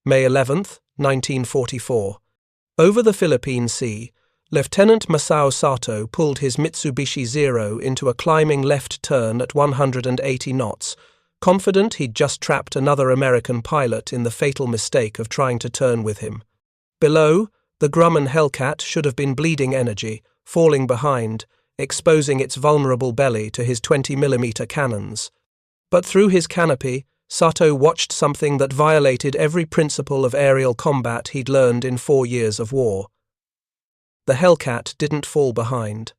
May 11th, 1944. Over the Philippine Sea, Lieutenant Masao Sato pulled his Mitsubishi Zero into a climbing left turn at 180 knots, confident he'd just trapped another American pilot in the fatal mistake of trying to turn with him. Below, the Grumman Hellcat should have been bleeding energy, falling behind, exposing its vulnerable belly to his 20mm cannons. But through his canopy, Sato watched something that violated every principle of aerial combat he'd learned in 4 years of war. The Hellcat didn't fall behind.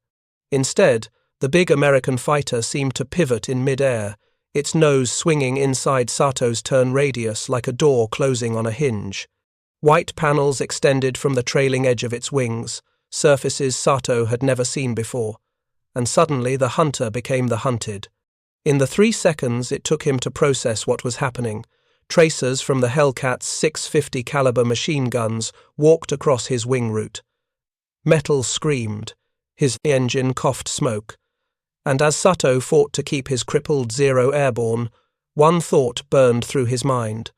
Instead, the big American fighter seemed to pivot in midair, its nose swinging inside Sato's turn radius like a door closing on a hinge. White panels extended from the trailing edge of its wings, surfaces Sato had never seen before, and suddenly the hunter became the hunted. In the 3 seconds it took him to process what was happening, tracers from the Hellcat's 650 caliber machine guns walked across his wing route. Metal screamed, his engine coughed smoke, and as Sato fought to keep his crippled Zero airborne, one thought burned through his mind.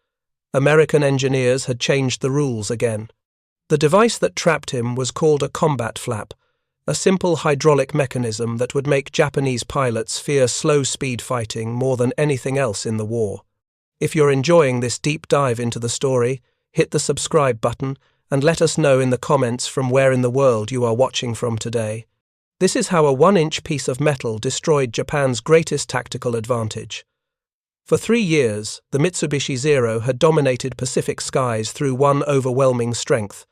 American engineers had changed the rules again. The device that trapped him was called a combat flap, a simple hydraulic mechanism that would make Japanese pilots fear slow-speed fighting more than anything else in the war. If you're enjoying this deep dive into the story, hit the subscribe button and let us know in the comments from where in the world you are watching from today. This is how a 1-inch piece of metal destroyed Japan's greatest tactical advantage. For 3 years, the Mitsubishi Zero had dominated Pacific skies through one overwhelming strength.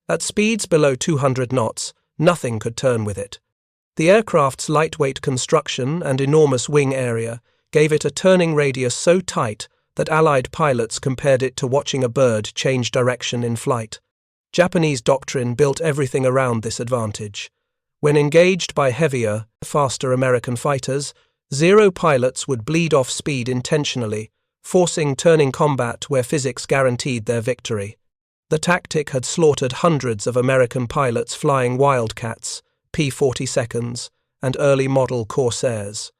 At speeds below 200 knots, nothing could turn with it. The aircraft's lightweight construction and enormous wing area gave it a turning radius so tight that Allied pilots compared it to watching a bird change direction in flight. Japanese doctrine built everything around this advantage. When engaged by heavier, faster American fighters, Zero pilots would bleed off speed intentionally, forcing turning combat where physics guaranteed their victory. The tactic had slaughtered hundreds of American pilots flying Wildcats, P-42s, and early-model Corsairs.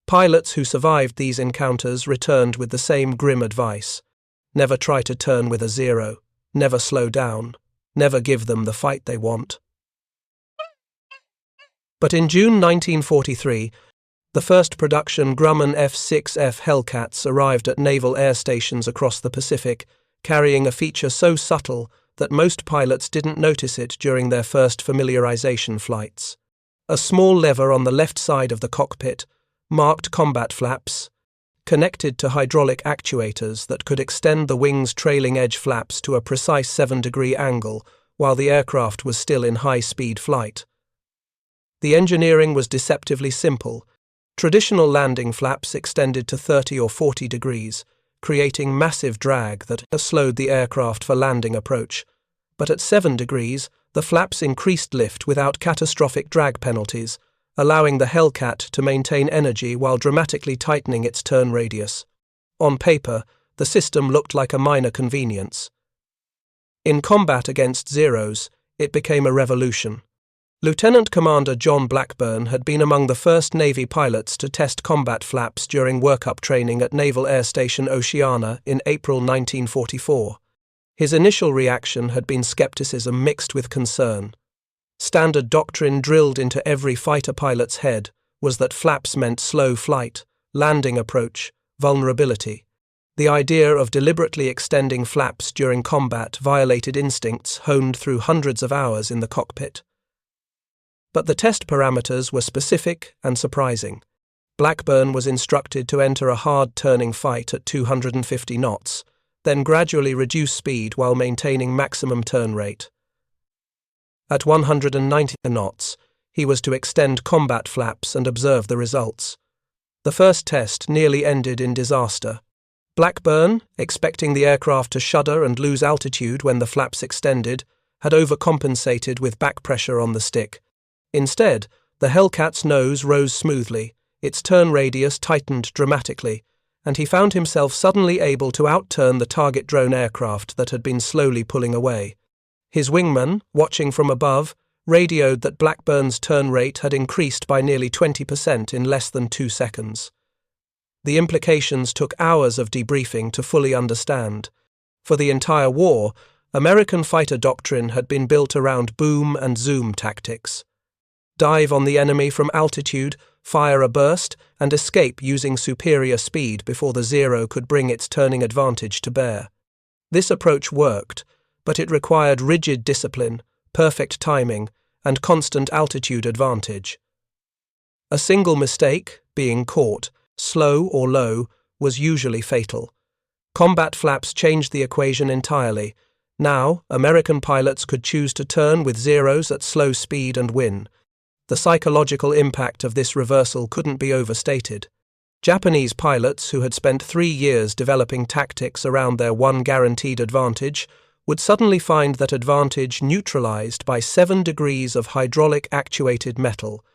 Pilots who survived these encounters returned with the same grim advice. Never try to turn with a Zero, never slow down, never give them the fight they want. But in June 1943, the first production Grumman F6F Hellcats arrived at naval air stations across the Pacific, carrying a feature so subtle that most pilots didn't notice it during their first familiarization flights. A small lever on the left side of the cockpit, marked combat flaps, connected to hydraulic actuators that could extend the wing's trailing edge flaps to a precise 7-degree angle while the aircraft was still in high-speed flight. The engineering was deceptively simple. Traditional landing flaps extended to 30 or 40 degrees, creating massive drag that slowed the aircraft for landing approach. But at 7 degrees, the flaps increased lift without catastrophic drag penalties, allowing the Hellcat to maintain energy while dramatically tightening its turn radius. On paper, the system looked like a minor convenience. In combat against Zeros, it became a revolution. Lieutenant Commander John Blackburn had been among the first Navy pilots to test combat flaps during workup training at Naval Air Station Oceana in April 1944. His initial reaction had been skepticism mixed with concern. Standard doctrine drilled into every fighter pilot's head was that flaps meant slow flight, landing approach, vulnerability. The idea of deliberately extending flaps during combat violated instincts honed through hundreds of hours in the cockpit. But the test parameters were specific and surprising. Blackburn was instructed to enter a hard-turning fight at 250 knots, then gradually reduce speed while maintaining maximum turn rate. At 190 knots, he was to extend combat flaps and observe the results. The first test nearly ended in disaster. Blackburn, expecting the aircraft to shudder and lose altitude when the flaps extended, had overcompensated with back pressure on the stick. Instead, the Hellcat's nose rose smoothly, its turn radius tightened dramatically, and he found himself suddenly able to outturn the target drone aircraft that had been slowly pulling away. His wingman, watching from above, radioed that Blackburn's turn rate had increased by nearly 20% in less than 2 seconds. The implications took hours of debriefing to fully understand. For the entire war, American fighter doctrine had been built around boom and zoom tactics. Dive on the enemy from altitude, fire a burst, and escape using superior speed before the Zero could bring its turning advantage to bear. This approach worked, but it required rigid discipline, perfect timing, and constant altitude advantage. A single mistake, being caught, slow or low, was usually fatal. Combat flaps changed the equation entirely. Now, American pilots could choose to turn with Zeros at slow speed and win. The psychological impact of this reversal couldn't be overstated. Japanese pilots, who had spent 3 years developing tactics around their one guaranteed advantage, would suddenly find that advantage neutralized by 7 degrees of hydraulic-actuated metal.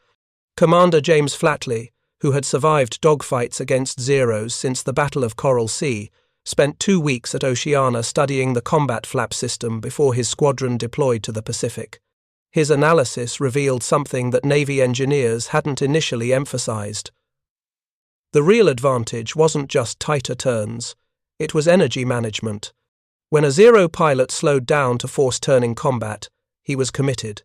Commander James Flatley, who had survived dogfights against Zeros since the Battle of Coral Sea, spent 2 weeks at Oceana studying the combat flap system before his squadron deployed to the Pacific. His analysis revealed something that Navy engineers hadn't initially emphasized. The real advantage wasn't just tighter turns, it was energy management. When a Zero pilot slowed down to force turning combat, he was committed.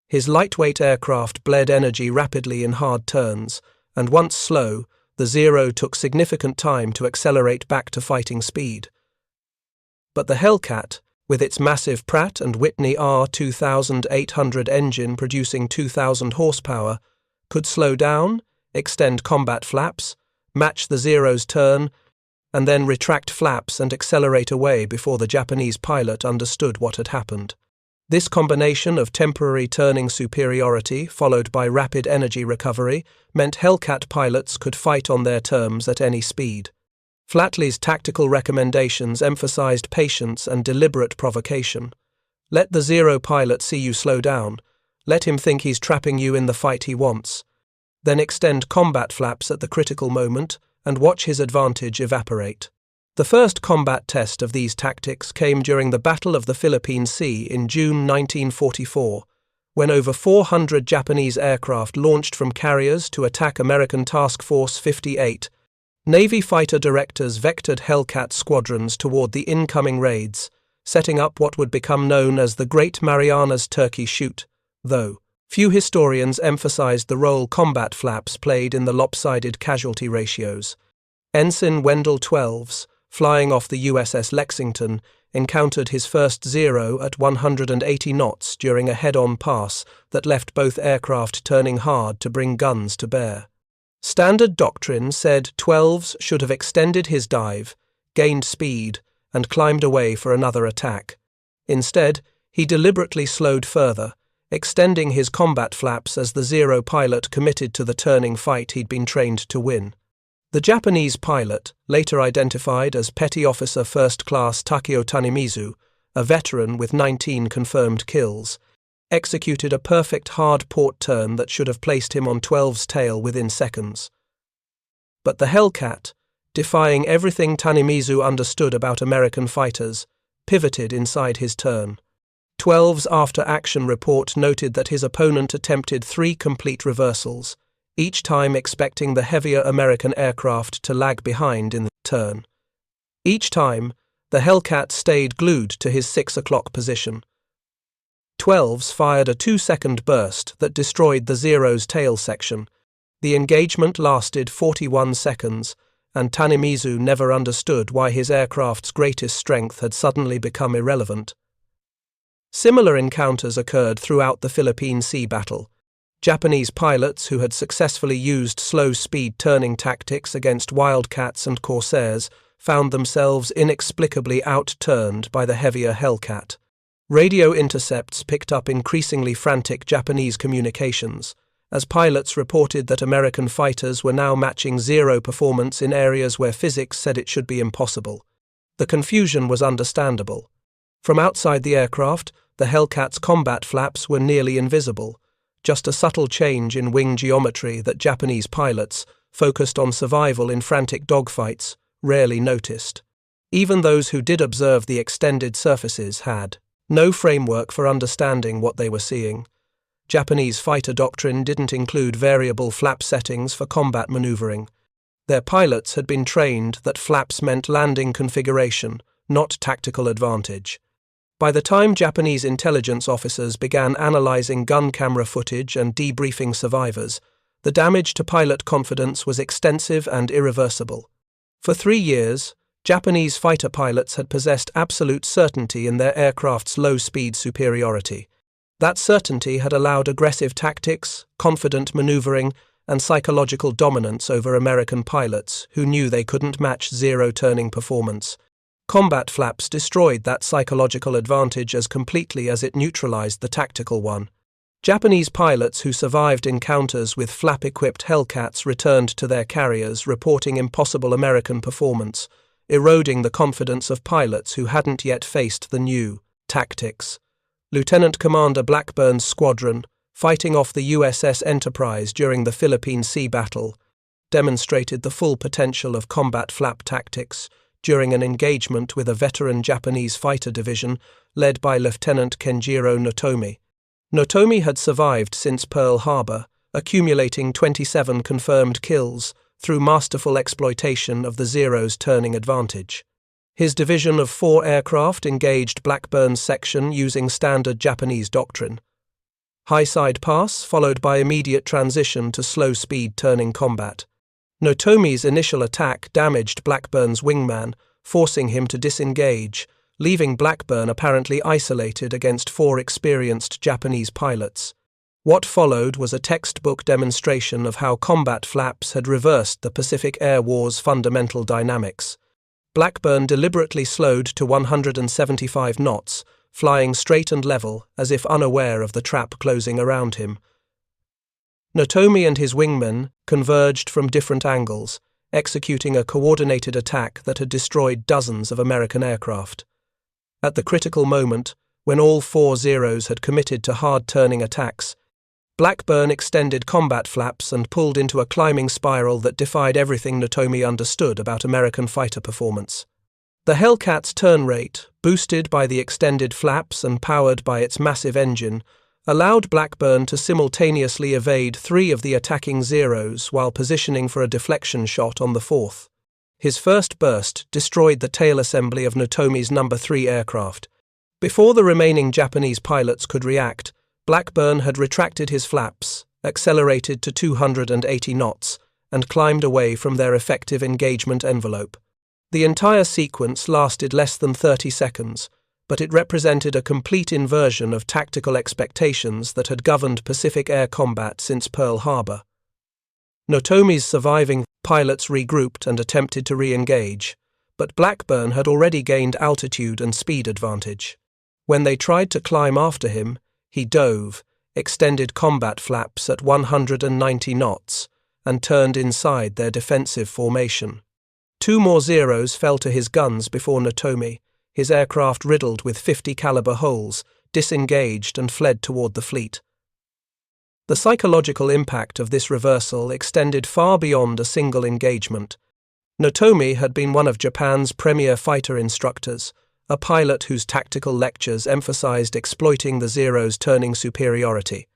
His lightweight aircraft bled energy rapidly in hard turns, and once slow, the Zero took significant time to accelerate back to fighting speed. But the Hellcat, with its massive Pratt & Whitney R2800 engine producing 2,000 horsepower, could slow down, extend combat flaps, match the Zero's turn, and then retract flaps and accelerate away before the Japanese pilot understood what had happened. This combination of temporary turning superiority followed by rapid energy recovery meant Hellcat pilots could fight on their terms at any speed. Flatley's tactical recommendations emphasized patience and deliberate provocation. Let the Zero pilot see you slow down. Let him think he's trapping you in the fight he wants. Then extend combat flaps at the critical moment and watch his advantage evaporate. The first combat test of these tactics came during the Battle of the Philippine Sea in June 1944, when over 400 Japanese aircraft launched from carriers to attack American Task Force 58. Navy fighter directors vectored Hellcat squadrons toward the incoming raids, setting up what would become known as the Great Marianas Turkey Shoot, though few historians emphasized the role combat flaps played in the lopsided casualty ratios. Ensign Wendell 12s, flying off the USS Lexington, encountered his first Zero at 180 knots during a head-on pass that left both aircraft turning hard to bring guns to bear. Standard doctrine said 12s should have extended his dive, gained speed, and climbed away for another attack. Instead, he deliberately slowed further, extending his combat flaps as the Zero pilot committed to the turning fight he'd been trained to win. The Japanese pilot, later identified as Petty Officer First Class Takeo Tanimizu, a veteran with 19 confirmed kills, executed a perfect hard port turn that should have placed him on 12's tail within seconds. But the Hellcat, defying everything Tanimizu understood about American fighters, pivoted inside his turn. 12's after-action report noted that his opponent attempted 3 complete reversals, each time expecting the heavier American aircraft to lag behind in the turn. Each time, the Hellcat stayed glued to his 6 o'clock position. 12's fired a 2-second burst that destroyed the Zero's tail section. The engagement lasted 41 seconds, and Tanimizu never understood why his aircraft's greatest strength had suddenly become irrelevant. Similar encounters occurred throughout the Philippine Sea battle. Japanese pilots who had successfully used slow-speed turning tactics against Wildcats and Corsairs found themselves inexplicably outturned by the heavier Hellcat. Radio intercepts picked up increasingly frantic Japanese communications, as pilots reported that American fighters were now matching Zero performance in areas where physics said it should be impossible. The confusion was understandable. From outside the aircraft, the Hellcat's combat flaps were nearly invisible, just a subtle change in wing geometry that Japanese pilots, focused on survival in frantic dogfights, rarely noticed. Even those who did observe the extended surfaces had no framework for understanding what they were seeing. Japanese fighter doctrine didn't include variable flap settings for combat maneuvering. Their pilots had been trained that flaps meant landing configuration, not tactical advantage. By the time Japanese intelligence officers began analyzing gun camera footage and debriefing survivors, the damage to pilot confidence was extensive and irreversible. For 3 years, Japanese fighter pilots had possessed absolute certainty in their aircraft's low-speed superiority. That certainty had allowed aggressive tactics, confident maneuvering, and psychological dominance over American pilots who knew they couldn't match zero-turning performance. Combat flaps destroyed that psychological advantage as completely as it neutralized the tactical one. Japanese pilots who survived encounters with flap-equipped Hellcats returned to their carriers reporting impossible American performance, eroding the confidence of pilots who hadn't yet faced the new tactics. Lieutenant Commander Blackburn's squadron, fighting off the USS Enterprise during the Philippine Sea battle, demonstrated the full potential of combat flap tactics during an engagement with a veteran Japanese fighter division led by Lieutenant Kenjiro Notomi. Notomi had survived since Pearl Harbor, accumulating 27 confirmed kills through masterful exploitation of the Zero's turning advantage. His division of 4 aircraft engaged Blackburn's section using standard Japanese doctrine. High side pass followed by immediate transition to slow-speed turning combat. Notomi's initial attack damaged Blackburn's wingman, forcing him to disengage, leaving Blackburn apparently isolated against 4 experienced Japanese pilots. What followed was a textbook demonstration of how combat flaps had reversed the Pacific Air War's fundamental dynamics. Blackburn deliberately slowed to 175 knots, flying straight and level as if unaware of the trap closing around him. Notomi and his wingmen converged from different angles, executing a coordinated attack that had destroyed dozens of American aircraft. At the critical moment, when all 4 Zeros had committed to hard-turning attacks, Blackburn extended combat flaps and pulled into a climbing spiral that defied everything Notomi understood about American fighter performance. The Hellcat's turn rate, boosted by the extended flaps and powered by its massive engine, allowed Blackburn to simultaneously evade 3 of the attacking Zeros while positioning for a deflection shot on the 4th. His first burst destroyed the tail assembly of Notomi's No. 3 aircraft. Before the remaining Japanese pilots could react, Blackburn had retracted his flaps, accelerated to 280 knots, and climbed away from their effective engagement envelope. The entire sequence lasted less than 30 seconds, but it represented a complete inversion of tactical expectations that had governed Pacific air combat since Pearl Harbor. Notomi's surviving pilots regrouped and attempted to re-engage, but Blackburn had already gained altitude and speed advantage. When they tried to climb after him, he dove, extended combat flaps at 190 knots, and turned inside their defensive formation. 2 more Zeros fell to his guns before Notomi, his aircraft riddled with 50 caliber holes, disengaged and fled toward the fleet. The psychological impact of this reversal extended far beyond a single engagement. Notomi had been one of Japan's premier fighter instructors, a pilot whose tactical lectures emphasized exploiting the Zero's turning superiority.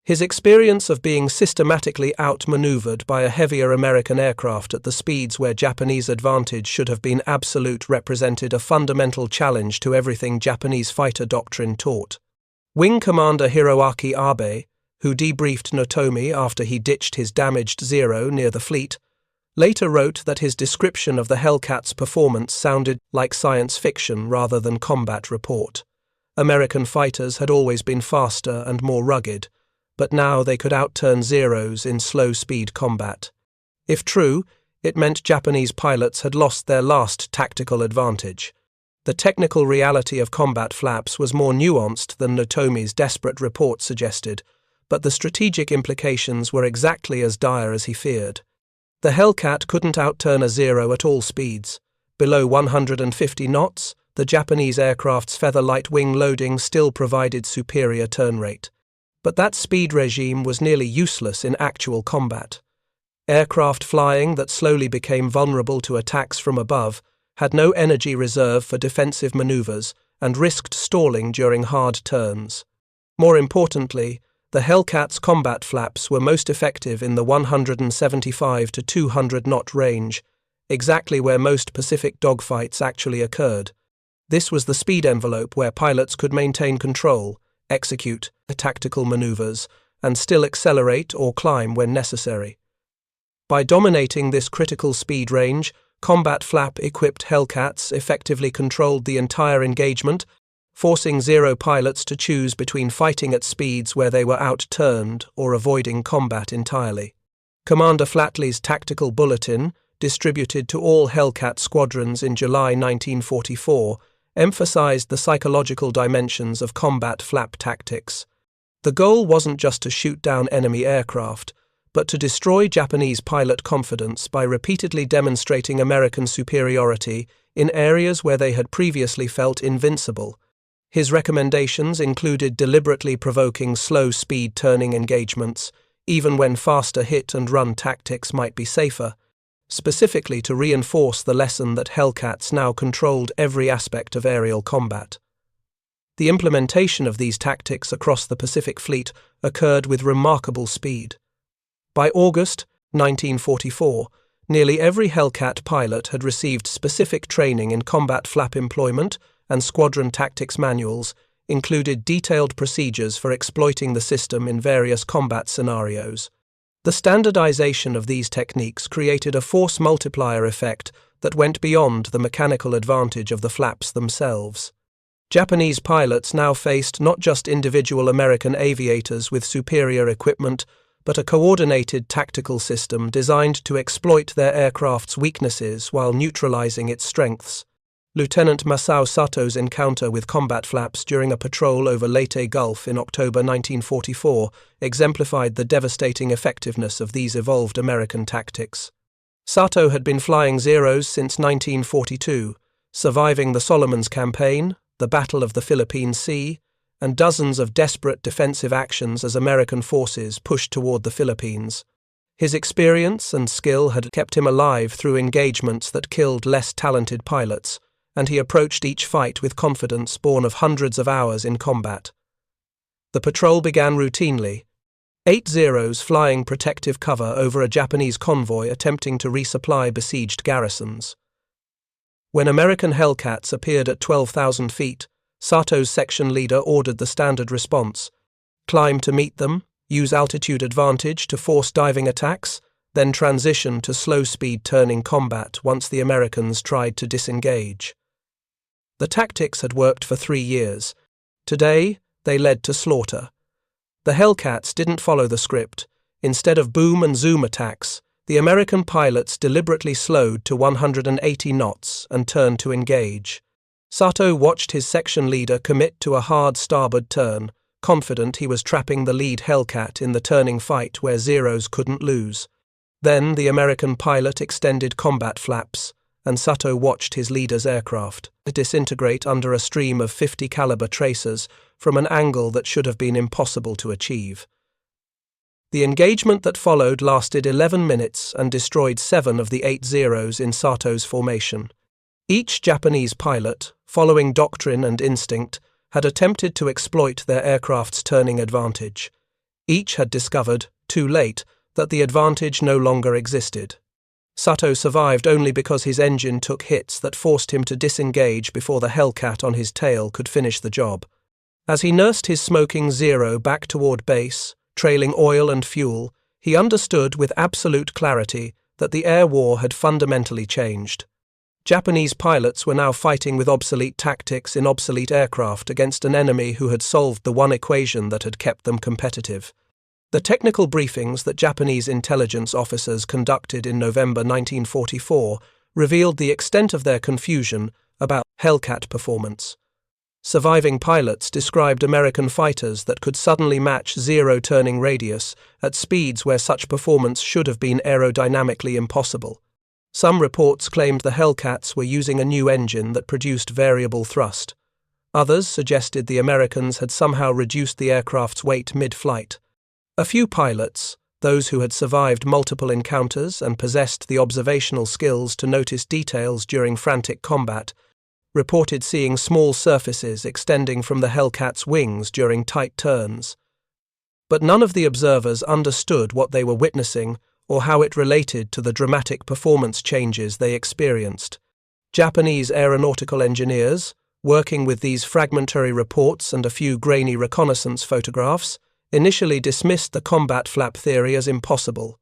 His experience of being systematically outmaneuvered by a heavier American aircraft at the speeds where Japanese advantage should have been absolute represented a fundamental challenge to everything Japanese fighter doctrine taught. Wing Commander Hiroaki Abe, who debriefed Notomi after he ditched his damaged Zero near the fleet, later wrote that his description of the Hellcat's performance sounded like science fiction rather than combat report. American fighters had always been faster and more rugged, but now they could outturn Zeros in slow-speed combat. If true, it meant Japanese pilots had lost their last tactical advantage. The technical reality of combat flaps was more nuanced than Notomi's desperate report suggested, but the strategic implications were exactly as dire as he feared. The Hellcat couldn't outturn a Zero at all speeds. Below 150 knots, the Japanese aircraft's feather-light wing loading still provided superior turn rate. But that speed regime was nearly useless in actual combat. Aircraft flying that slowly became vulnerable to attacks from above had no energy reserve for defensive maneuvers and risked stalling during hard turns. More importantly, the Hellcat's combat flaps were most effective in the 175 to 200 knot range, exactly where most Pacific dogfights actually occurred. This was the speed envelope where pilots could maintain control, execute tactical maneuvers, and still accelerate or climb when necessary. By dominating this critical speed range, combat flap-equipped Hellcats effectively controlled the entire engagement, forcing Zero pilots to choose between fighting at speeds where they were outturned or avoiding combat entirely. Commander Flatley's tactical bulletin, distributed to all Hellcat squadrons in July 1944, emphasized the psychological dimensions of combat flap tactics. The goal wasn't just to shoot down enemy aircraft, but to destroy Japanese pilot confidence by repeatedly demonstrating American superiority in areas where they had previously felt invincible. His recommendations included deliberately provoking slow speed turning engagements, even when faster hit-and-run tactics might be safer, specifically to reinforce the lesson that Hellcats now controlled every aspect of aerial combat. The implementation of these tactics across the Pacific Fleet occurred with remarkable speed. By August 1944, nearly every Hellcat pilot had received specific training in combat flap employment, and squadron tactics manuals included detailed procedures for exploiting the system in various combat scenarios. The standardization of these techniques created a force multiplier effect that went beyond the mechanical advantage of the flaps themselves. Japanese pilots now faced not just individual American aviators with superior equipment, but a coordinated tactical system designed to exploit their aircraft's weaknesses while neutralizing its strengths. Lieutenant Masao Sato's encounter with combat flaps during a patrol over Leyte Gulf in October 1944 exemplified the devastating effectiveness of these evolved American tactics. Sato had been flying Zeros since 1942, surviving the Solomons Campaign, the Battle of the Philippine Sea, and dozens of desperate defensive actions as American forces pushed toward the Philippines. His experience and skill had kept him alive through engagements that killed less talented pilots, and he approached each fight with confidence born of hundreds of hours in combat. The patrol began routinely, 8 Zeros flying protective cover over a Japanese convoy attempting to resupply besieged garrisons. When American Hellcats appeared at 12,000 feet, Sato's section leader ordered the standard response: climb to meet them, use altitude advantage to force diving attacks, then transition to slow-speed turning combat once the Americans tried to disengage. The tactics had worked for 3 years. Today, they led to slaughter. The Hellcats didn't follow the script. Instead of boom and zoom attacks, the American pilots deliberately slowed to 180 knots and turned to engage. Sato watched his section leader commit to a hard starboard turn, confident he was trapping the lead Hellcat in the turning fight where Zeros couldn't lose. Then the American pilot extended combat flaps, and Sato watched his leader's aircraft disintegrate under a stream of .50 caliber tracers from an angle that should have been impossible to achieve. The engagement that followed lasted 11 minutes and destroyed 7 of the 8 Zeros in Sato's formation. Each Japanese pilot, following doctrine and instinct, had attempted to exploit their aircraft's turning advantage. Each had discovered, too late, that the advantage no longer existed. Sato survived only because his engine took hits that forced him to disengage before the Hellcat on his tail could finish the job. As he nursed his smoking Zero back toward base, trailing oil and fuel, he understood with absolute clarity that the air war had fundamentally changed. Japanese pilots were now fighting with obsolete tactics in obsolete aircraft against an enemy who had solved the one equation that had kept them competitive. The technical briefings that Japanese intelligence officers conducted in November 1944 revealed the extent of their confusion about Hellcat performance. Surviving pilots described American fighters that could suddenly match Zero turning radius at speeds where such performance should have been aerodynamically impossible. Some reports claimed the Hellcats were using a new engine that produced variable thrust. Others suggested the Americans had somehow reduced the aircraft's weight mid-flight. A few pilots, those who had survived multiple encounters and possessed the observational skills to notice details during frantic combat, reported seeing small surfaces extending from the Hellcat's wings during tight turns. But none of the observers understood what they were witnessing or how it related to the dramatic performance changes they experienced. Japanese aeronautical engineers, working with these fragmentary reports and a few grainy reconnaissance photographs, initially dismissed the combat flap theory as impossible.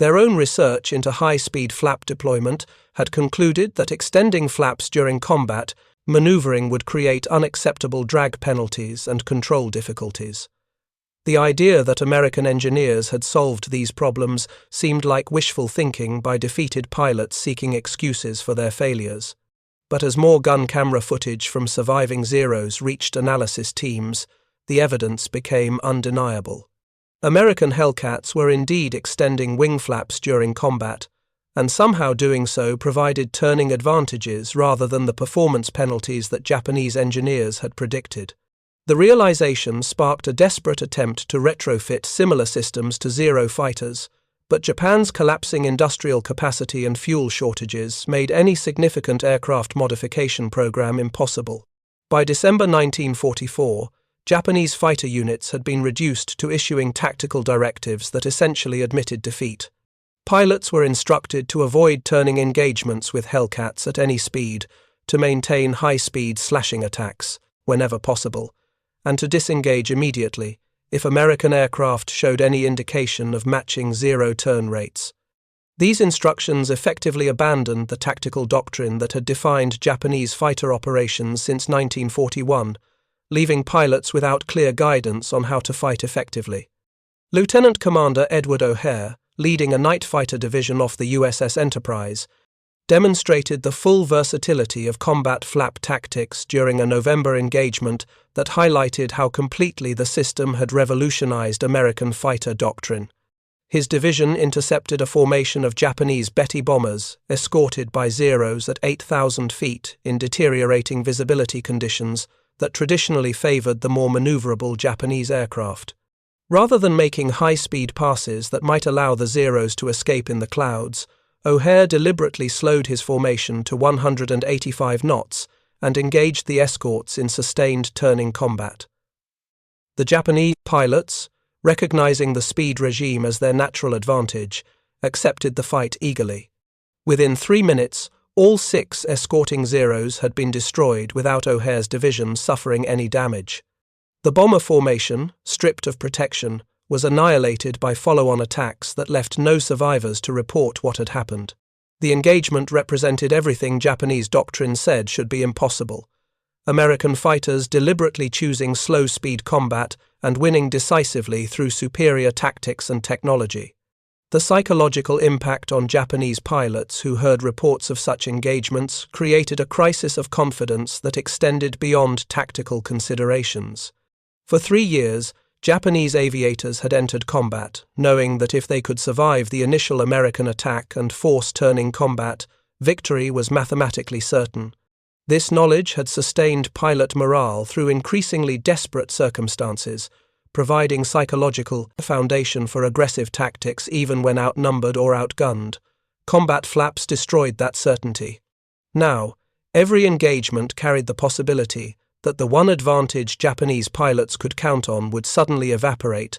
Their own research into high-speed flap deployment had concluded that extending flaps during combat maneuvering would create unacceptable drag penalties and control difficulties. The idea that American engineers had solved these problems seemed like wishful thinking by defeated pilots seeking excuses for their failures. But as more gun camera footage from surviving Zeros reached analysis teams, the evidence became undeniable. American Hellcats were indeed extending wing flaps during combat, and somehow doing so provided turning advantages rather than the performance penalties that Japanese engineers had predicted. The realization sparked a desperate attempt to retrofit similar systems to Zero fighters, but Japan's collapsing industrial capacity and fuel shortages made any significant aircraft modification program impossible. By December 1944, Japanese fighter units had been reduced to issuing tactical directives that essentially admitted defeat. Pilots were instructed to avoid turning engagements with Hellcats at any speed, to maintain high-speed slashing attacks, whenever possible, and to disengage immediately if American aircraft showed any indication of matching Zero turn rates. These instructions effectively abandoned the tactical doctrine that had defined Japanese fighter operations since 1941, leaving pilots without clear guidance on how to fight effectively. Lieutenant Commander Edward O'Hare, leading a night fighter division off the USS Enterprise, demonstrated the full versatility of combat flap tactics during a November engagement that highlighted how completely the system had revolutionized American fighter doctrine. His division intercepted a formation of Japanese Betty bombers, escorted by Zeros at 8,000 feet in deteriorating visibility conditions that traditionally favored the more maneuverable Japanese aircraft. Rather than making high-speed passes that might allow the Zeros to escape in the clouds, O'Hare deliberately slowed his formation to 185 knots and engaged the escorts in sustained turning combat. The Japanese pilots, recognizing the speed regime as their natural advantage, accepted the fight eagerly. Within 3 minutes, all 6 escorting Zeros had been destroyed without O'Hare's division suffering any damage. The bomber formation, stripped of protection, was annihilated by follow-on attacks that left no survivors to report what had happened. The engagement represented everything Japanese doctrine said should be impossible. American fighters deliberately choosing slow-speed combat and winning decisively through superior tactics and technology. The psychological impact on Japanese pilots who heard reports of such engagements created a crisis of confidence that extended beyond tactical considerations. For 3 years, Japanese aviators had entered combat, knowing that if they could survive the initial American attack and force turning combat, victory was mathematically certain. This knowledge had sustained pilot morale through increasingly desperate circumstances, providing psychological foundation for aggressive tactics even when outnumbered or outgunned. Combat flaps destroyed that certainty. Now, every engagement carried the possibility that the one advantage Japanese pilots could count on would suddenly evaporate,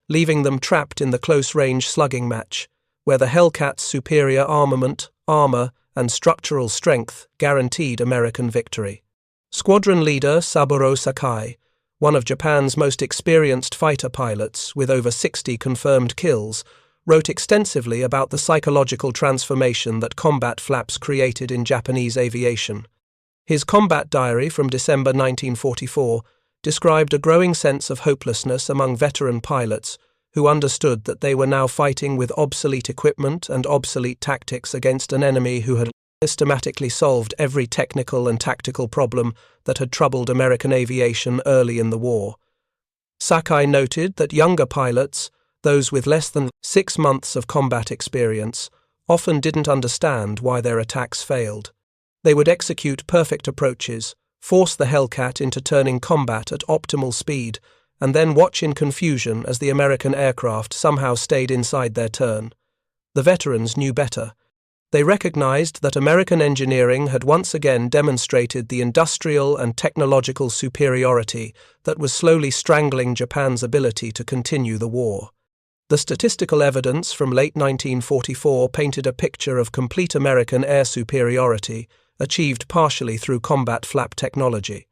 leaving them trapped in the close-range slugging match, where the Hellcat's superior armament, armor, and structural strength guaranteed American victory. Squadron leader Saburo Sakai, one of Japan's most experienced fighter pilots with over 60 confirmed kills, wrote extensively about the psychological transformation that combat flaps created in Japanese aviation. His combat diary from December 1944 described a growing sense of hopelessness among veteran pilots who understood that they were now fighting with obsolete equipment and obsolete tactics against an enemy who had systematically solved every technical and tactical problem that had troubled American aviation early in the war. Sakai noted that younger pilots, those with less than 6 months of combat experience, often didn't understand why their attacks failed. They would execute perfect approaches, force the Hellcat into turning combat at optimal speed, and then watch in confusion as the American aircraft somehow stayed inside their turn. The veterans knew better. They recognized that American engineering had once again demonstrated the industrial and technological superiority that was slowly strangling Japan's ability to continue the war. The statistical evidence from late 1944 painted a picture of complete American air superiority achieved partially through combat flap technology.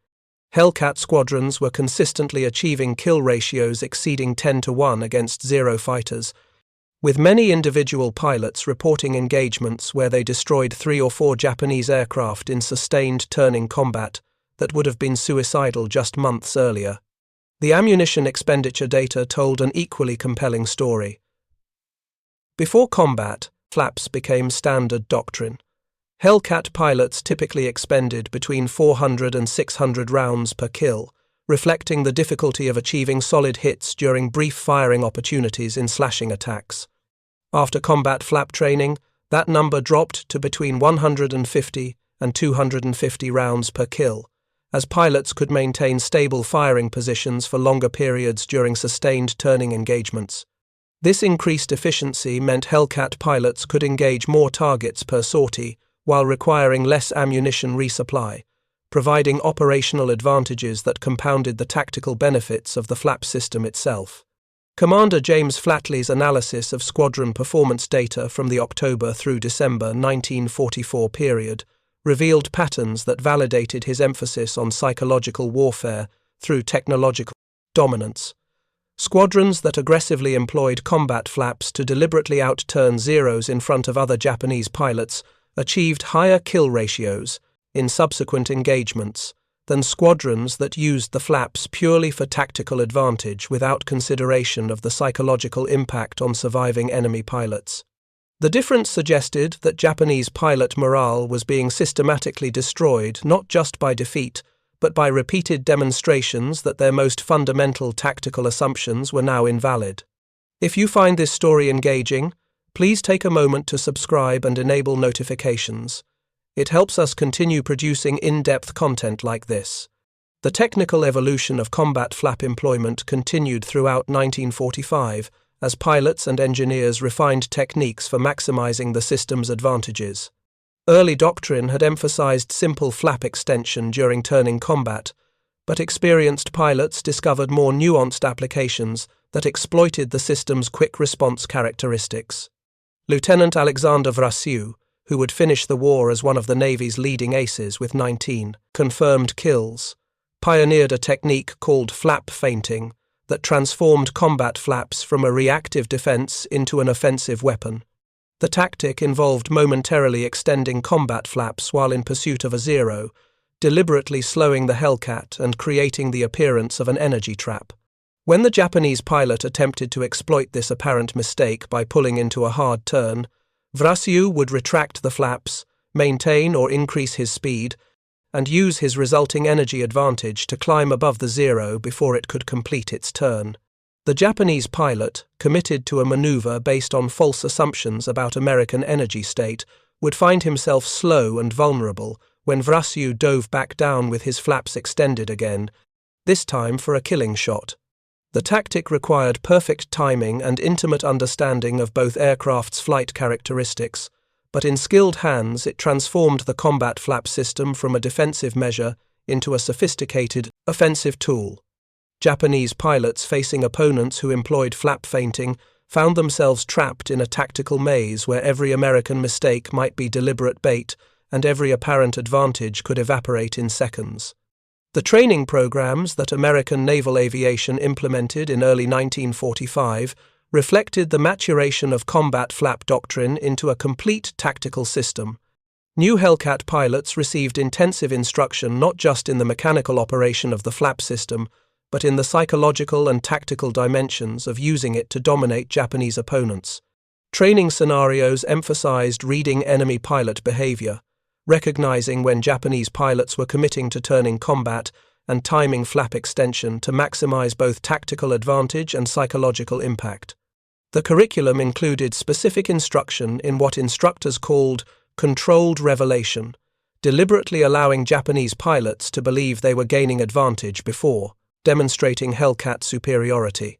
Hellcat squadrons were consistently achieving kill ratios exceeding 10-1 against Zero fighters, with many individual pilots reporting engagements where they destroyed 3 or 4 Japanese aircraft in sustained turning combat that would have been suicidal just months earlier. The ammunition expenditure data told an equally compelling story. Before combat, flaps became standard doctrine. Hellcat pilots typically expended between 400 and 600 rounds per kill, reflecting the difficulty of achieving solid hits during brief firing opportunities in slashing attacks. After combat flap training, that number dropped to between 150 and 250 rounds per kill, as pilots could maintain stable firing positions for longer periods during sustained turning engagements. This increased efficiency meant Hellcat pilots could engage more targets per sortie while requiring less ammunition resupply, providing operational advantages that compounded the tactical benefits of the flap system itself. Commander James Flatley's analysis of squadron performance data from the October through December 1944 period revealed patterns that validated his emphasis on psychological warfare through technological dominance. Squadrons that aggressively employed combat flaps to deliberately outturn Zeros in front of other Japanese pilots achieved higher kill ratios in subsequent engagements than squadrons that used the flaps purely for tactical advantage without consideration of the psychological impact on surviving enemy pilots. The difference suggested that Japanese pilot morale was being systematically destroyed not just by defeat, but by repeated demonstrations that their most fundamental tactical assumptions were now invalid. If you find this story engaging, please take a moment to subscribe and enable notifications. It helps us continue producing in-depth content like this. The technical evolution of combat flap employment continued throughout 1945 as pilots and engineers refined techniques for maximizing the system's advantages. Early doctrine had emphasized simple flap extension during turning combat, but experienced pilots discovered more nuanced applications that exploited the system's quick response characteristics. Lieutenant Alexander Vrasiu, who would finish the war as one of the Navy's leading aces with 19 confirmed kills, pioneered a technique called flap feinting that transformed combat flaps from a reactive defense into an offensive weapon. The tactic involved momentarily extending combat flaps while in pursuit of a Zero, deliberately slowing the Hellcat and creating the appearance of an energy trap. When the Japanese pilot attempted to exploit this apparent mistake by pulling into a hard turn, Vrasiu would retract the flaps, maintain or increase his speed, and use his resulting energy advantage to climb above the Zero before it could complete its turn. The Japanese pilot, committed to a maneuver based on false assumptions about American energy state, would find himself slow and vulnerable when Vrasiu dove back down with his flaps extended again, this time for a killing shot. The tactic required perfect timing and intimate understanding of both aircraft's flight characteristics, but in skilled hands it transformed the combat flap system from a defensive measure into a sophisticated, offensive tool. Japanese pilots facing opponents who employed flap feinting found themselves trapped in a tactical maze where every American mistake might be deliberate bait and every apparent advantage could evaporate in seconds. The training programs that American naval aviation implemented in early 1945 reflected the maturation of combat flap doctrine into a complete tactical system. New Hellcat pilots received intensive instruction not just in the mechanical operation of the flap system, but in the psychological and tactical dimensions of using it to dominate Japanese opponents. Training scenarios emphasized reading enemy pilot behavior, recognizing when Japanese pilots were committing to turning combat and timing flap extension to maximize both tactical advantage and psychological impact. The curriculum included specific instruction in what instructors called controlled revelation, deliberately allowing Japanese pilots to believe they were gaining advantage before demonstrating Hellcat superiority.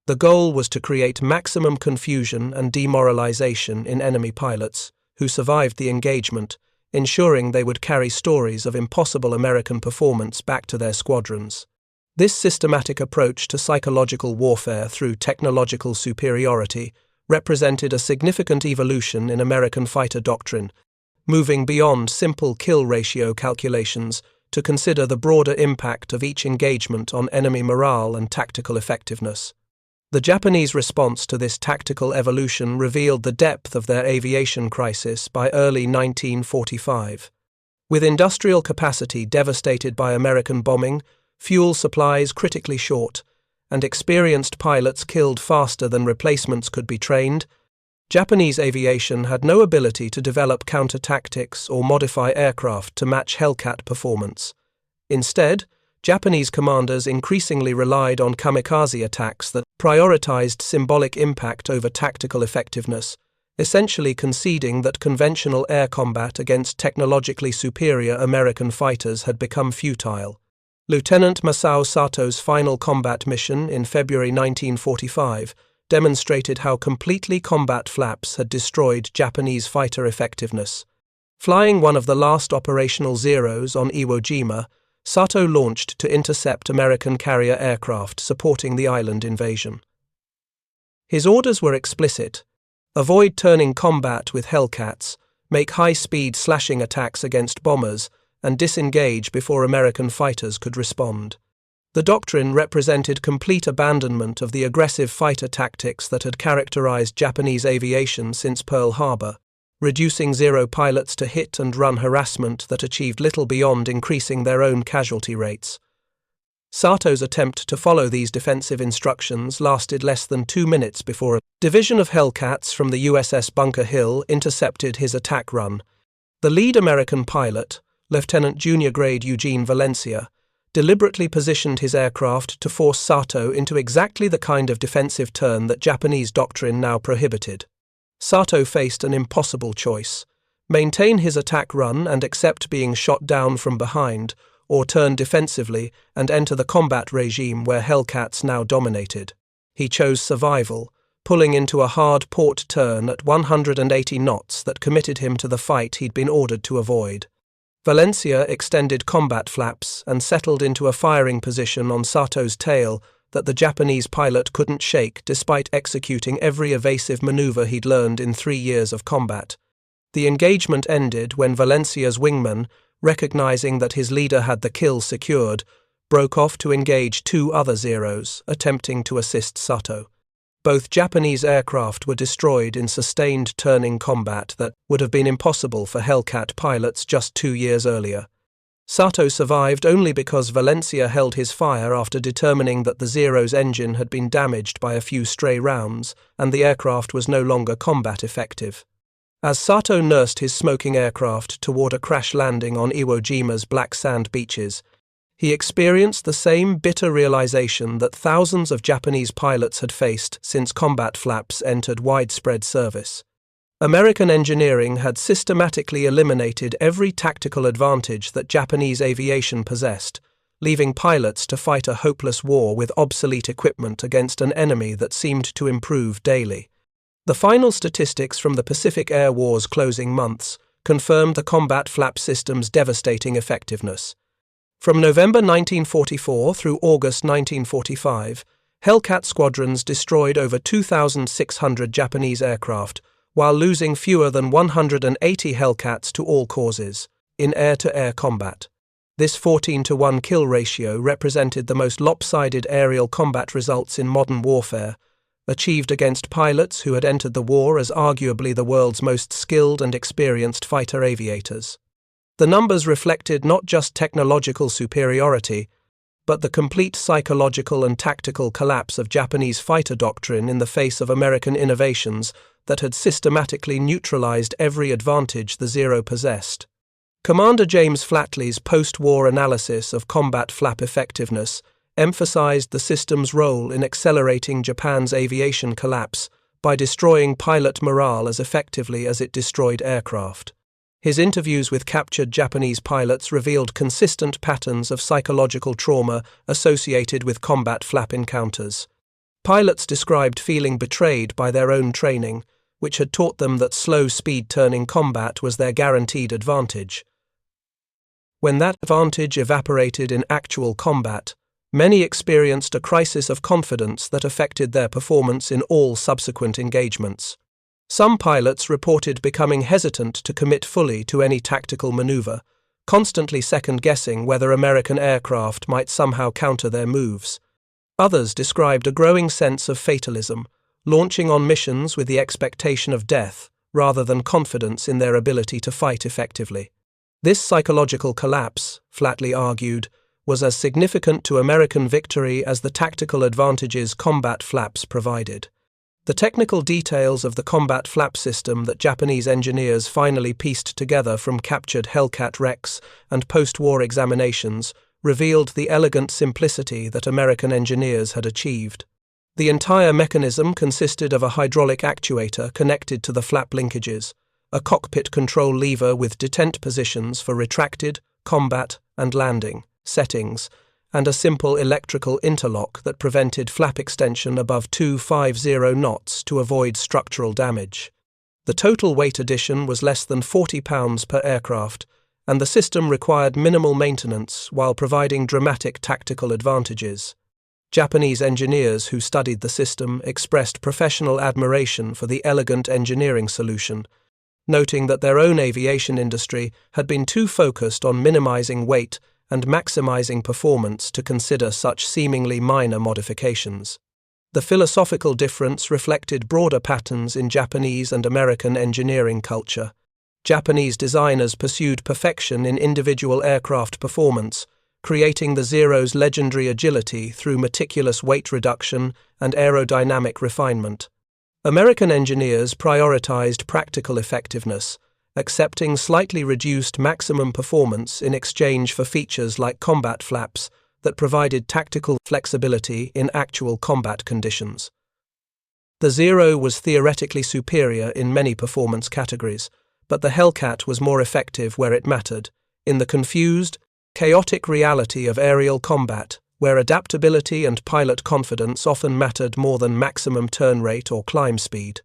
The goal was to create maximum confusion and demoralization in enemy pilots who survived the engagement, ensuring they would carry stories of impossible American performance back to their squadrons. This systematic approach to psychological warfare through technological superiority represented a significant evolution in American fighter doctrine moving beyond simple kill ratio calculations to consider the broader impact of each engagement on enemy morale and tactical effectiveness. The Japanese response to this tactical evolution revealed the depth of their aviation crisis by early 1945. With industrial capacity devastated by American bombing, fuel supplies critically short, and experienced pilots killed faster than replacements could be trained, Japanese aviation had no ability to develop counter-tactics or modify aircraft to match Hellcat performance. Instead, Japanese commanders increasingly relied on kamikaze attacks that prioritized symbolic impact over tactical effectiveness, essentially conceding that conventional air combat against technologically superior American fighters had become futile. Lieutenant Masao Sato's final combat mission in February 1945 demonstrated how completely combat flaps had destroyed Japanese fighter effectiveness. Flying one of the last operational Zeros on Iwo Jima, Sato launched to intercept American carrier aircraft supporting the island invasion. His orders were explicit: avoid turning combat with Hellcats, make high-speed slashing attacks against bombers, and disengage before American fighters could respond. The doctrine represented complete abandonment of the aggressive fighter tactics that had characterized Japanese aviation since Pearl Harbor, reducing Zero pilots to hit-and-run harassment that achieved little beyond increasing their own casualty rates. Sato's attempt to follow these defensive instructions lasted less than 2 minutes before a division of Hellcats from the USS Bunker Hill intercepted his attack run. The lead American pilot, Lieutenant Junior Grade Eugene Valencia, deliberately positioned his aircraft to force Sato into exactly the kind of defensive turn that Japanese doctrine now prohibited. Sato faced an impossible choice: maintain his attack run and accept being shot down from behind, or turn defensively and enter the combat regime where Hellcats now dominated. He chose survival, pulling into a hard port turn at 180 knots that committed him to the fight he'd been ordered to avoid. Valencia extended combat flaps and settled into a firing position on Sato's tail that the Japanese pilot couldn't shake despite executing every evasive maneuver he'd learned in 3 years of combat. The engagement ended when Valencia's wingman, recognizing that his leader had the kill secured, broke off to engage 2 other Zeros, attempting to assist Sato. Both Japanese aircraft were destroyed in sustained turning combat that would have been impossible for Hellcat pilots just 2 years earlier. Sato survived only because Valencia held his fire after determining that the Zero's engine had been damaged by a few stray rounds and the aircraft was no longer combat effective. As Sato nursed his smoking aircraft toward a crash landing on Iwo Jima's black sand beaches, he experienced the same bitter realization that thousands of Japanese pilots had faced since combat flaps entered widespread service. American engineering had systematically eliminated every tactical advantage that Japanese aviation possessed, leaving pilots to fight a hopeless war with obsolete equipment against an enemy that seemed to improve daily. The final statistics from the Pacific Air War's closing months confirmed the combat flap system's devastating effectiveness. From November 1944 through August 1945, Hellcat squadrons destroyed over 2,600 Japanese aircraft, while losing fewer than 180 Hellcats to all causes, in air-to-air combat. This 14-to-1 kill ratio represented the most lopsided aerial combat results in modern warfare, achieved against pilots who had entered the war as arguably the world's most skilled and experienced fighter aviators. The numbers reflected not just technological superiority, but the complete psychological and tactical collapse of Japanese fighter doctrine in the face of American innovations that had systematically neutralized every advantage the Zero possessed. Commander James Flatley's post-war analysis of combat flap effectiveness emphasized the system's role in accelerating Japan's aviation collapse by destroying pilot morale as effectively as it destroyed aircraft. His interviews with captured Japanese pilots revealed consistent patterns of psychological trauma associated with combat flap encounters. Pilots described feeling betrayed by their own training, which had taught them that slow speed-turning combat was their guaranteed advantage. When that advantage evaporated in actual combat, many experienced a crisis of confidence that affected their performance in all subsequent engagements. Some pilots reported becoming hesitant to commit fully to any tactical maneuver, constantly second-guessing whether American aircraft might somehow counter their moves. Others described a growing sense of fatalism, launching on missions with the expectation of death rather than confidence in their ability to fight effectively. This psychological collapse, flatly argued, was as significant to American victory as the tactical advantages combat flaps provided. The technical details of the combat flap system that Japanese engineers finally pieced together from captured Hellcat wrecks and post-war examinations revealed the elegant simplicity that American engineers had achieved. The entire mechanism consisted of a hydraulic actuator connected to the flap linkages, a cockpit control lever with detent positions for retracted, combat, and landing settings, and a simple electrical interlock that prevented flap extension above 250 knots to avoid structural damage. The total weight addition was less than 40 pounds per aircraft, and the system required minimal maintenance while providing dramatic tactical advantages. Japanese engineers who studied the system expressed professional admiration for the elegant engineering solution, noting that their own aviation industry had been too focused on minimizing weight and maximizing performance to consider such seemingly minor modifications. The philosophical difference reflected broader patterns in Japanese and American engineering culture. Japanese designers pursued perfection in individual aircraft performance, creating the Zero's legendary agility through meticulous weight reduction and aerodynamic refinement. American engineers prioritized practical effectiveness, accepting slightly reduced maximum performance in exchange for features like combat flaps that provided tactical flexibility in actual combat conditions. The Zero was theoretically superior in many performance categories, but the Hellcat was more effective where it mattered, in the confused, chaotic reality of aerial combat, where adaptability and pilot confidence often mattered more than maximum turn rate or climb speed.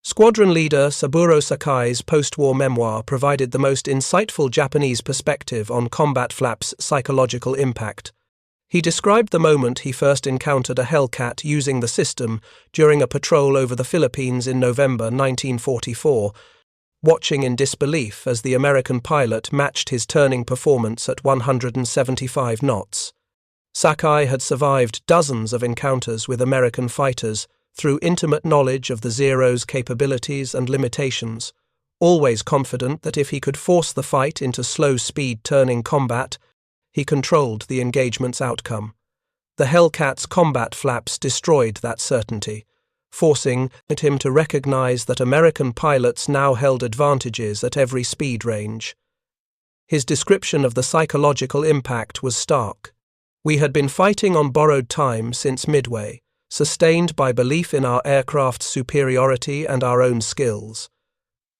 Squadron leader Saburo Sakai's post-war memoir provided the most insightful Japanese perspective on combat flaps' psychological impact. He described the moment he first encountered a Hellcat using the system during a patrol over the Philippines in November 1944, watching in disbelief as the American pilot matched his turning performance at 175 knots. Sakai had survived dozens of encounters with American fighters through intimate knowledge of the Zero's capabilities and limitations, always confident that if he could force the fight into slow-speed turning combat, he controlled the engagement's outcome. The Hellcat's combat flaps destroyed that certainty, forcing him to recognize that American pilots now held advantages at every speed range. His description of the psychological impact was stark. We had been fighting on borrowed time since Midway, sustained by belief in our aircraft's superiority and our own skills.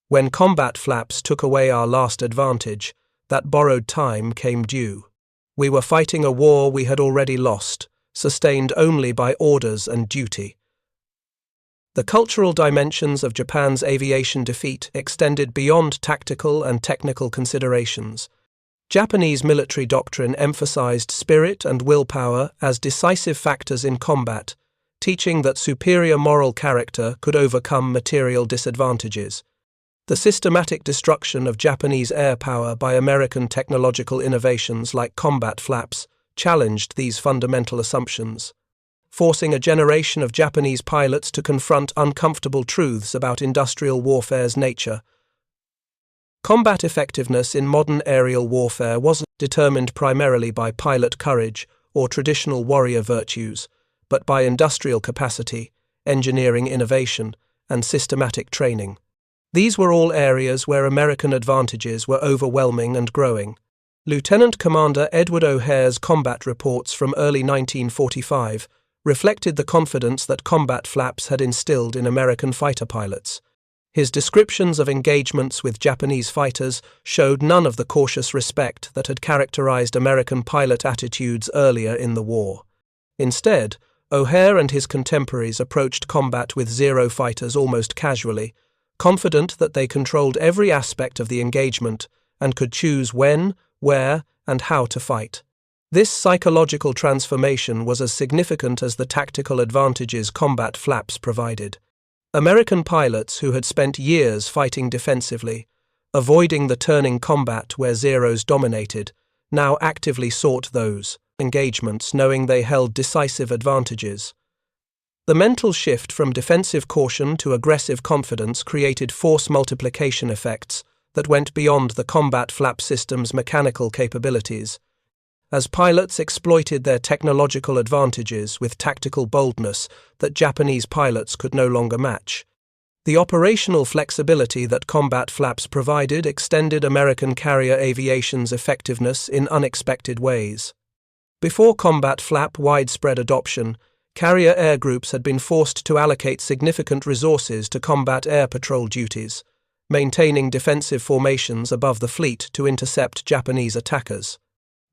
When combat flaps took away our last advantage, that borrowed time came due. We were fighting a war we had already lost, sustained only by orders and duty. The cultural dimensions of Japan's aviation defeat extended beyond tactical and technical considerations. Japanese military doctrine emphasized spirit and willpower as decisive factors in combat, teaching that superior moral character could overcome material disadvantages. The systematic destruction of Japanese air power by American technological innovations like combat flaps challenged these fundamental assumptions, forcing a generation of Japanese pilots to confront uncomfortable truths about industrial warfare's nature. Combat effectiveness in modern aerial warfare wasn't determined primarily by pilot courage or traditional warrior virtues, but by industrial capacity, engineering innovation, and systematic training. These were all areas where American advantages were overwhelming and growing. Lieutenant Commander Edward O'Hare's combat reports from early 1945 reflected the confidence that combat flaps had instilled in American fighter pilots. His descriptions of engagements with Japanese fighters showed none of the cautious respect that had characterized American pilot attitudes earlier in the war. Instead, O'Hare and his contemporaries approached combat with Zero fighters almost casually, confident that they controlled every aspect of the engagement and could choose when, where, and how to fight. This psychological transformation was as significant as the tactical advantages combat flaps provided. American pilots who had spent years fighting defensively, avoiding the turning combat where Zeros dominated, now actively sought those engagements knowing they held decisive advantages. The mental shift from defensive caution to aggressive confidence created force multiplication effects that went beyond the combat flap system's mechanical capabilities, as pilots exploited their technological advantages with tactical boldness that Japanese pilots could no longer match. The operational flexibility that combat flaps provided extended American carrier aviation's effectiveness in unexpected ways. Before combat flap widespread adoption, carrier air groups had been forced to allocate significant resources to combat air patrol duties, maintaining defensive formations above the fleet to intercept Japanese attackers.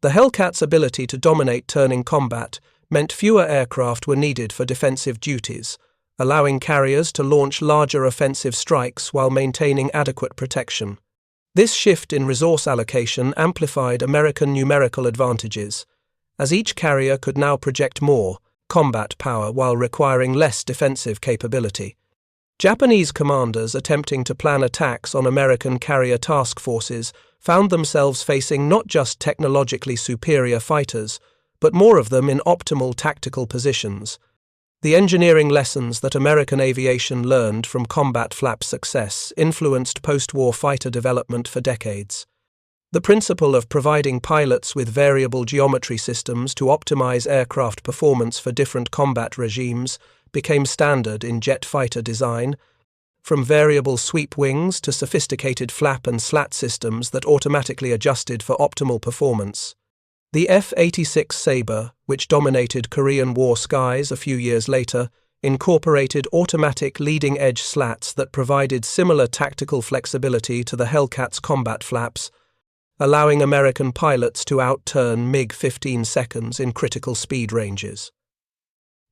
The Hellcat's ability to dominate turning combat meant fewer aircraft were needed for defensive duties, allowing carriers to launch larger offensive strikes while maintaining adequate protection. This shift in resource allocation amplified American numerical advantages, as each carrier could now project more combat power while requiring less defensive capability. Japanese commanders attempting to plan attacks on American carrier task forces found themselves facing not just technologically superior fighters, but more of them in optimal tactical positions. The engineering lessons that American aviation learned from combat flap success influenced post-war fighter development for decades. The principle of providing pilots with variable geometry systems to optimize aircraft performance for different combat regimes became standard in jet fighter design, from variable sweep wings to sophisticated flap and slat systems that automatically adjusted for optimal performance. The F-86 Sabre, which dominated Korean War skies a few years later, incorporated automatic leading-edge slats that provided similar tactical flexibility to the Hellcat's combat flaps, allowing American pilots to outturn MiG 15 seconds in critical speed ranges.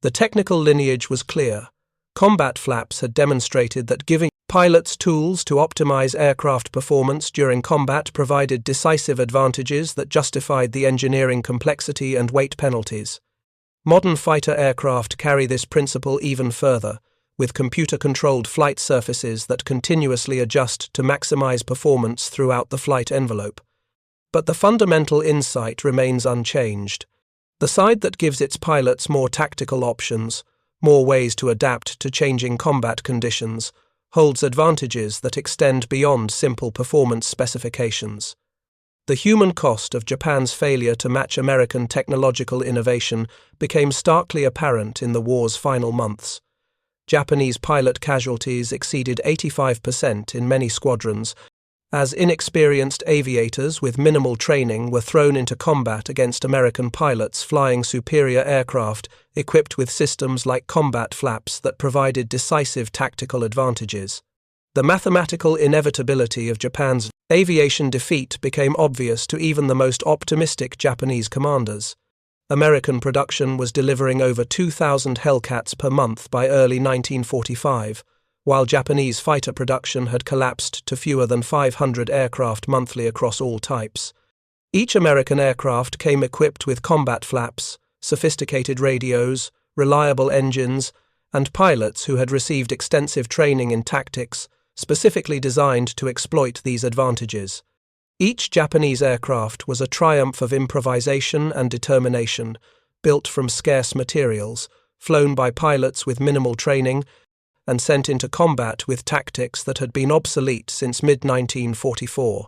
The technical lineage was clear. Combat flaps had demonstrated that giving pilots tools to optimize aircraft performance during combat provided decisive advantages that justified the engineering complexity and weight penalties. Modern fighter aircraft carry this principle even further, with computer-controlled flight surfaces that continuously adjust to maximize performance throughout the flight envelope. But the fundamental insight remains unchanged. The side that gives its pilots more tactical options, more ways to adapt to changing combat conditions, holds advantages that extend beyond simple performance specifications. The human cost of Japan's failure to match American technological innovation became starkly apparent in the war's final months. Japanese pilot casualties exceeded 85% in many squadrons, as inexperienced aviators with minimal training were thrown into combat against American pilots flying superior aircraft equipped with systems like combat flaps that provided decisive tactical advantages. The mathematical inevitability of Japan's aviation defeat became obvious to even the most optimistic Japanese commanders. American production was delivering over 2,000 Hellcats per month by early 1945, while Japanese fighter production had collapsed to fewer than 500 aircraft monthly across all types. Each American aircraft came equipped with combat flaps, sophisticated radios, reliable engines, and pilots who had received extensive training in tactics, specifically designed to exploit these advantages. Each Japanese aircraft was a triumph of improvisation and determination, built from scarce materials, flown by pilots with minimal training, and sent into combat with tactics that had been obsolete since mid-1944.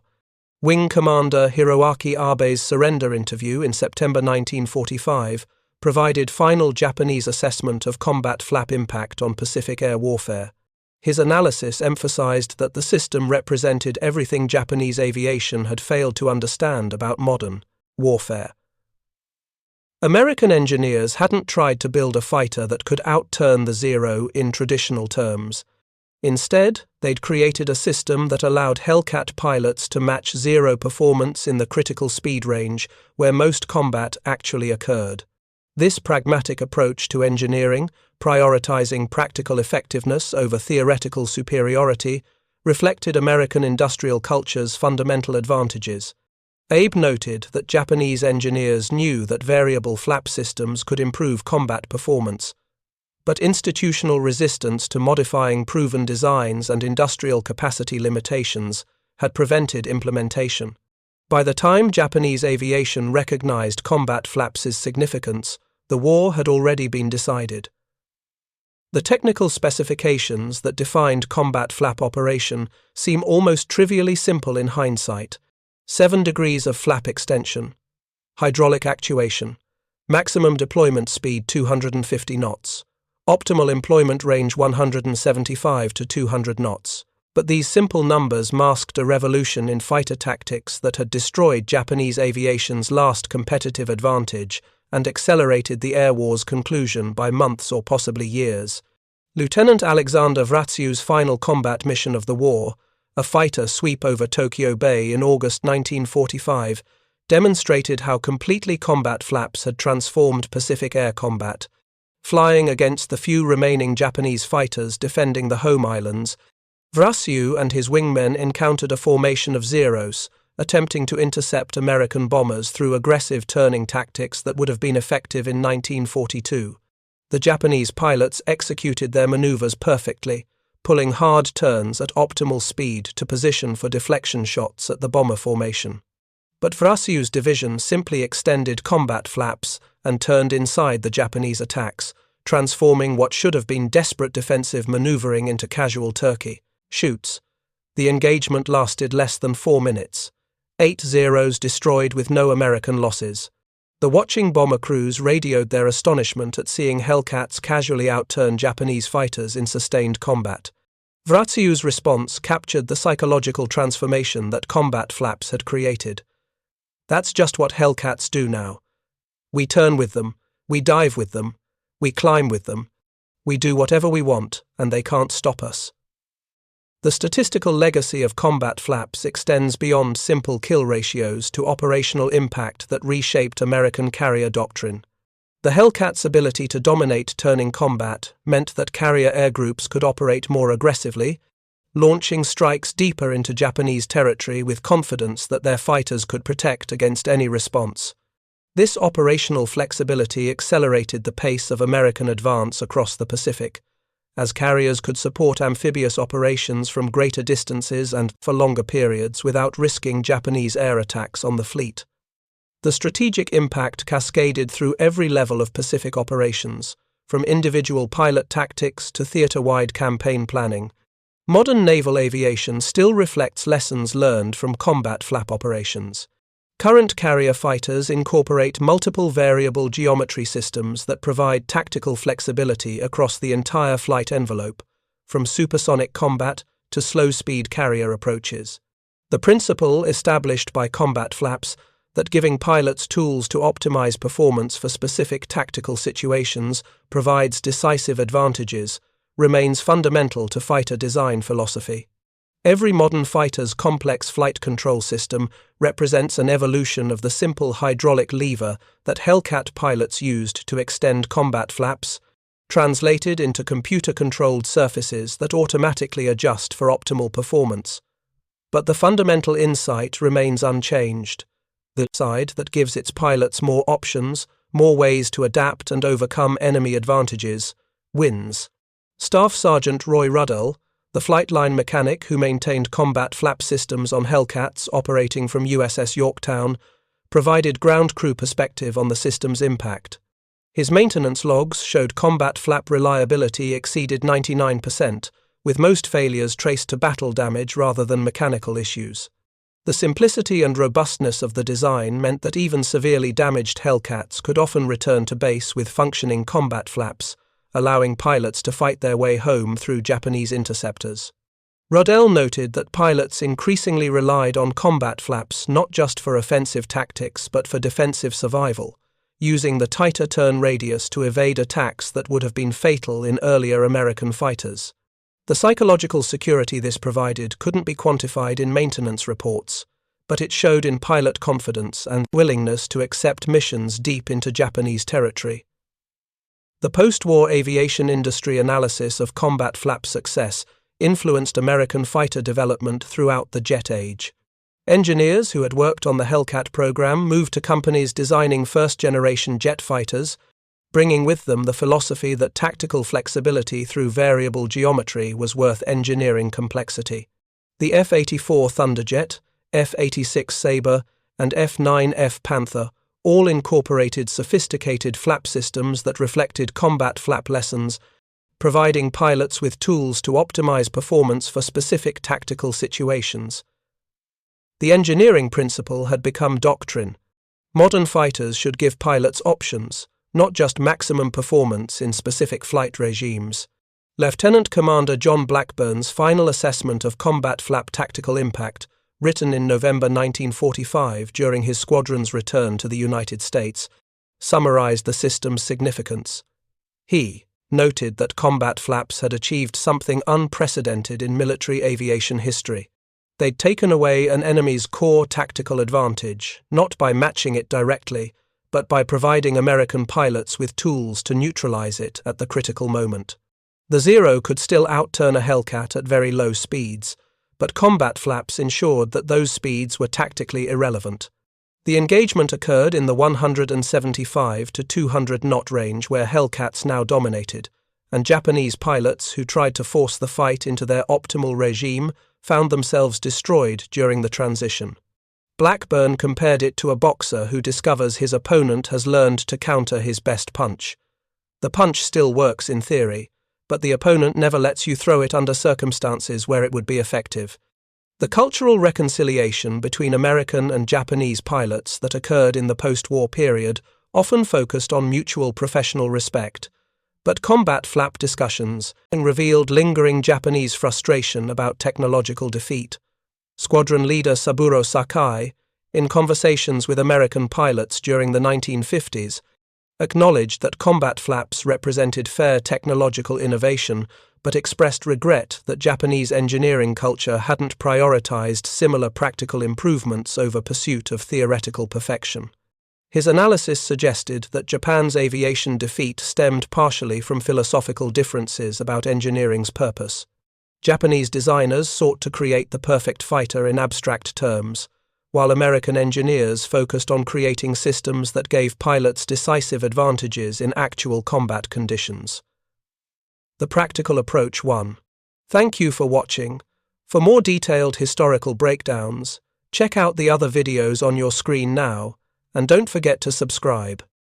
Wing Commander Hiroaki Abe's surrender interview in September 1945 provided final Japanese assessment of combat flap impact on Pacific air warfare. His analysis emphasized that the system represented everything Japanese aviation had failed to understand about modern warfare. American engineers hadn't tried to build a fighter that could outturn the Zero in traditional terms. Instead, they'd created a system that allowed Hellcat pilots to match Zero performance in the critical speed range where most combat actually occurred. This pragmatic approach to engineering, prioritizing practical effectiveness over theoretical superiority, reflected American industrial culture's fundamental advantages. Abe noted that Japanese engineers knew that variable flap systems could improve combat performance, but institutional resistance to modifying proven designs and industrial capacity limitations had prevented implementation. By the time Japanese aviation recognized combat flaps' significance, the war had already been decided. The technical specifications that defined combat flap operation seem almost trivially simple in hindsight. 7 degrees of flap extension, hydraulic actuation, maximum deployment speed 250 knots, optimal employment range 175 to 200 knots. But these simple numbers masked a revolution in fighter tactics that had destroyed Japanese aviation's last competitive advantage and accelerated the air war's conclusion by months or possibly years. Lieutenant Alexander Vratsiu's final combat mission of the war, a fighter sweep over Tokyo Bay in August 1945, demonstrated how completely combat flaps had transformed Pacific air combat. Flying against the few remaining Japanese fighters defending the home islands, Vratsiu and his wingmen encountered a formation of Zeros, attempting to intercept American bombers through aggressive turning tactics that would have been effective in 1942. The Japanese pilots executed their maneuvers perfectly, pulling hard turns at optimal speed to position for deflection shots at the bomber formation. But Vratsiu's division simply extended combat flaps and turned inside the Japanese attacks, transforming what should have been desperate defensive maneuvering into casual turkey shoots. The engagement lasted less than 4 minutes. 8 Zeros destroyed with no American losses. The watching bomber crews radioed their astonishment at seeing Hellcats casually outturn Japanese fighters in sustained combat. Vratsiu's response captured the psychological transformation that combat flaps had created. That's just what Hellcats do now. We turn with them, we dive with them, we climb with them, we do whatever we want, and they can't stop us. The statistical legacy of combat flaps extends beyond simple kill ratios to operational impact that reshaped American carrier doctrine. The Hellcat's ability to dominate turning combat meant that carrier air groups could operate more aggressively, launching strikes deeper into Japanese territory with confidence that their fighters could protect against any response. This operational flexibility accelerated the pace of American advance across the Pacific, as carriers could support amphibious operations from greater distances and for longer periods without risking Japanese air attacks on the fleet. The strategic impact cascaded through every level of Pacific operations, from individual pilot tactics to theater-wide campaign planning. Modern naval aviation still reflects lessons learned from combat flap operations. Current carrier fighters incorporate multiple variable geometry systems that provide tactical flexibility across the entire flight envelope, from supersonic combat to slow-speed carrier approaches. The principle established by combat flaps that giving pilots tools to optimize performance for specific tactical situations provides decisive advantages remains fundamental to fighter design philosophy. Every modern fighter's complex flight control system represents an evolution of the simple hydraulic lever that Hellcat pilots used to extend combat flaps, translated into computer-controlled surfaces that automatically adjust for optimal performance. But the fundamental insight remains unchanged. The side that gives its pilots more options, more ways to adapt and overcome enemy advantages, wins. Staff Sergeant Roy Ruddell, the flight line mechanic who maintained combat flap systems on Hellcats operating from USS Yorktown, provided ground crew perspective on the system's impact. His maintenance logs showed combat flap reliability exceeded 99%, with most failures traced to battle damage rather than mechanical issues. The simplicity and robustness of the design meant that even severely damaged Hellcats could often return to base with functioning combat flaps, allowing pilots to fight their way home through Japanese interceptors. Ruddell noted that pilots increasingly relied on combat flaps not just for offensive tactics but for defensive survival, using the tighter turn radius to evade attacks that would have been fatal in earlier American fighters. The psychological security this provided couldn't be quantified in maintenance reports, but it showed in pilot confidence and willingness to accept missions deep into Japanese territory. The post-war aviation industry analysis of combat flap success influenced American fighter development throughout the jet age. Engineers who had worked on the Hellcat program moved to companies designing first-generation jet fighters, bringing with them the philosophy that tactical flexibility through variable geometry was worth engineering complexity. The F-84 Thunderjet, F-86 Sabre, and F-9F Panther all incorporated sophisticated flap systems that reflected combat flap lessons, providing pilots with tools to optimize performance for specific tactical situations. The engineering principle had become doctrine. Modern fighters should give pilots options, not just maximum performance in specific flight regimes. Lieutenant Commander John Blackburn's final assessment of combat flap tactical impact, written in November 1945 during his squadron's return to the United States, summarized the system's significance. He noted that combat flaps had achieved something unprecedented in military aviation history. They'd taken away an enemy's core tactical advantage, not by matching it directly, but by providing American pilots with tools to neutralize it at the critical moment. The Zero could still outturn a Hellcat at very low speeds, but combat flaps ensured that those speeds were tactically irrelevant. The engagement occurred in the 175 to 200 knot range where Hellcats now dominated, and Japanese pilots who tried to force the fight into their optimal regime found themselves destroyed during the transition. Blackburn compared it to a boxer who discovers his opponent has learned to counter his best punch. The punch still works in theory, but the opponent never lets you throw it under circumstances where it would be effective. The cultural reconciliation between American and Japanese pilots that occurred in the post-war period often focused on mutual professional respect, but combat flap discussions revealed lingering Japanese frustration about technological defeat. Squadron leader Saburo Sakai, in conversations with American pilots during the 1950s, acknowledged that combat flaps represented fair technological innovation, but expressed regret that Japanese engineering culture hadn't prioritized similar practical improvements over pursuit of theoretical perfection. His analysis suggested that Japan's aviation defeat stemmed partially from philosophical differences about engineering's purpose. Japanese designers sought to create the perfect fighter in abstract terms, while American engineers focused on creating systems that gave pilots decisive advantages in actual combat conditions. The practical approach won. Thank you for watching. For more detailed historical breakdowns, check out the other videos on your screen now, and don't forget to subscribe.